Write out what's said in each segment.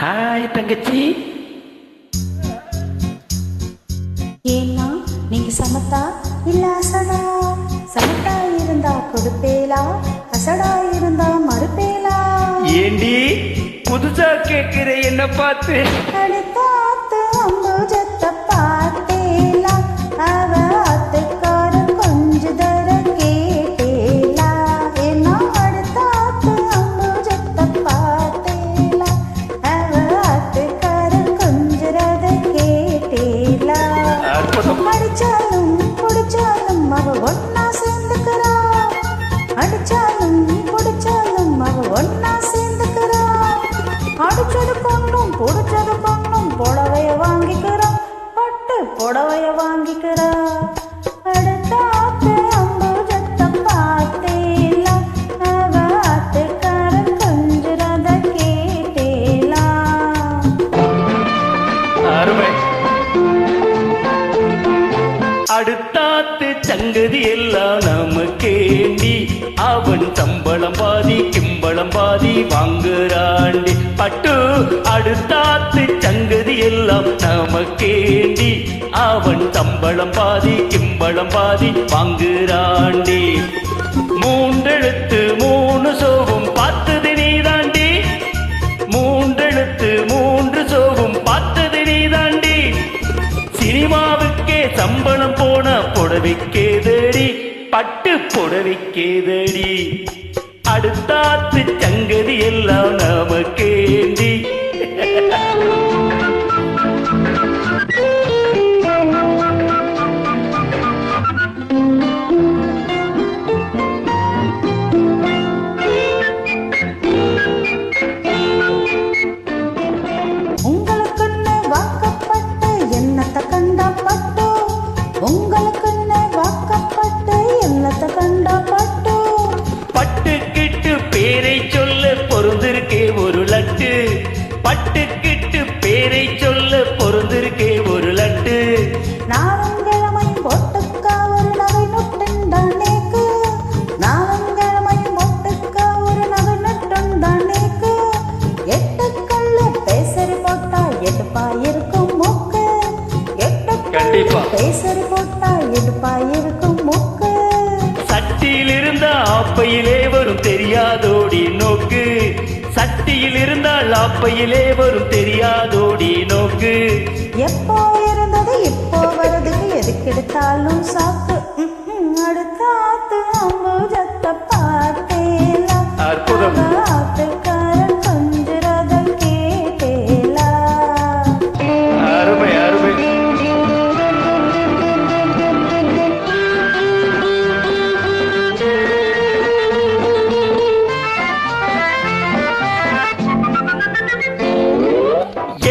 Hi தங்கச்சி. ஏன்னா நீங்க சமத்தா இல்ல அசடா? சமத்தா இருந்தா கொடுப்பேலா, அசடா இருந்தா மறுப்பேலா? ஏண்டி புதுசா கேக்குற என்ன பார்த்து? அடுத்தாத்து அம்புஜத்தை பார்த்தேலா, அவ ஆத்துக்காரன் கொஞ்ச தர கேட்டேலா. ஏன்னா அடுத்தாத்து அம்புஜத்தை பார்த்தேலா, அவ ஆத்துக்காரன் கொஞ்ச தர கேட்டேலா. அடிச்சாலும் குடிச்சாலும் அவ ஒன்னா சேர்ந்துக்கிறா, அடிச்சாலும் குடிச்சாலும் அவ ஒன்னா சேர்ந்துக்கிறா. அடிச்சது பொண்ணும் புடிச்சது பொண்ணும் புடவைய வாங்கிக்கிறா, பட்டு புடவைய வாங்கிக்கிறா. அடுத்த ஆத்து அம்புஜத்தை பார்த்தேலா, அவ ஆத்துக்காரன் கொஞ்சுறத கேட்டேலா. அருமை. அடுத்தாத்து சங்கதி எல்லாம் நமக்கேண்டி, அவன் சம்பளம் பாதி கிம்பளம் பாதி வாங்குறாண்டி. பட்டு அடுத்தாத்து சங்கதி எல்லாம் நமக்கேண்டி, அவன் சம்பளம் பாதி கிம்பளம் பாதி வாங்குறாண்டி. மூன்றெழுத்து மூணு சோவும் பார்த்தது நீதாண்டி, மூன்றெழுத்து மூன்று சோவும் பார்த்தது நீதாண்டி. சினிமாவுக்கே சம்பளம் போன புடவைக்கேதடி, பட்டு புடவைக்கேதடி. அடுத்தாத்து சங்கதி எல்லாம் நமக்கேண்டி. உங்களுக்குன்னு வாக்கப்பட்டு என்னத்தை கண்டா பட்டு, உங்களுக்குன்னு வாக்கப்பட்டு என்னத்தை கண்டா பட்டு. பட்டுக்கிட்டு பேரை சொல்ல பொருந்திருக்கே ஒரு லட்டு, பட்டுக்கிட்டு பேரை சொல்ல பொருந்திருக்கே ஒரு லட்டு. நாவங்கிழமை போட்டுக்கா ஒரு நகை நுட்டுண்டானேக்கு, நாவங்கிழமை போட்டுக்கா ஒரு நகை நுட்டுண்டானேக்கு. எட்டுக்கல்ல பேசரி போட்டா எடுப்பா இருக்கும் மூக்கு, எட்டுக்கல்ல பேசரி போட்டா எடுப்பா இருக்கும் மூக்கு. சட்டியில் இருந்தா ஆப்பையிலே வரும் தெரியாதோடி நோக்கு, சட்டியில் இருந்தால் ஆப்பையிலே வரும் தெரியாதோடி நோக்கு. எப்போ இருந்தது இப்போ வருதுக்கு எதுக்கெடுத்தாலும் சாக்கு. அடுத்தாத்து அம்புஜத்தை பார்த்தேலா, அற்புதம். ஆத்துக்காரன் கொஞ்சுறத கேட்டேலா. அருமை அருமை.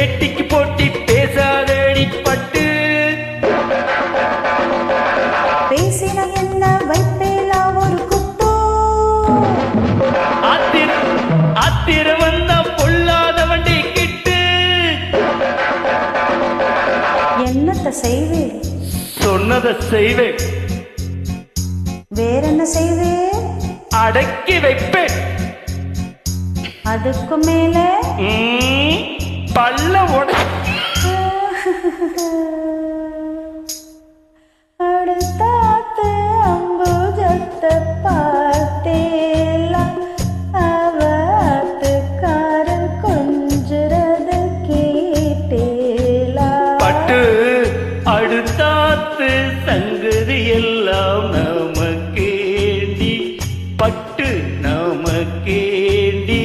எட்டிக்கு போட்டி பேசாதடி பட்டு, பேசின என்ன வைப்பேலா ஒரு குட்டு. ஆத்திரம் வந்தா பொல்லாத வண்டி கிட்டு. என்னத்தை செய்வேன் சொன்னதை செய்வேன், வேறென்ன செய்வேன்? அடக்கி வைப்பேன். அதுக்கு மேலே பல்ல உட. அடுத்தாத்து அம்புஜத்தை பார்த்தேலா, அவ ஆத்துக்காரன் கொஞ்சுறத கேட்டேலா. பட்டு அடுத்தாத்து சங்கதி எல்லாம் நமக்கேண்டி, பட்டு நமக்கேண்டி,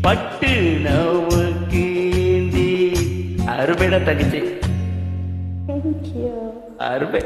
பட்டு நமக்கேண்டி. அருமைடா தங்கச்சி, Thank you. அருமை.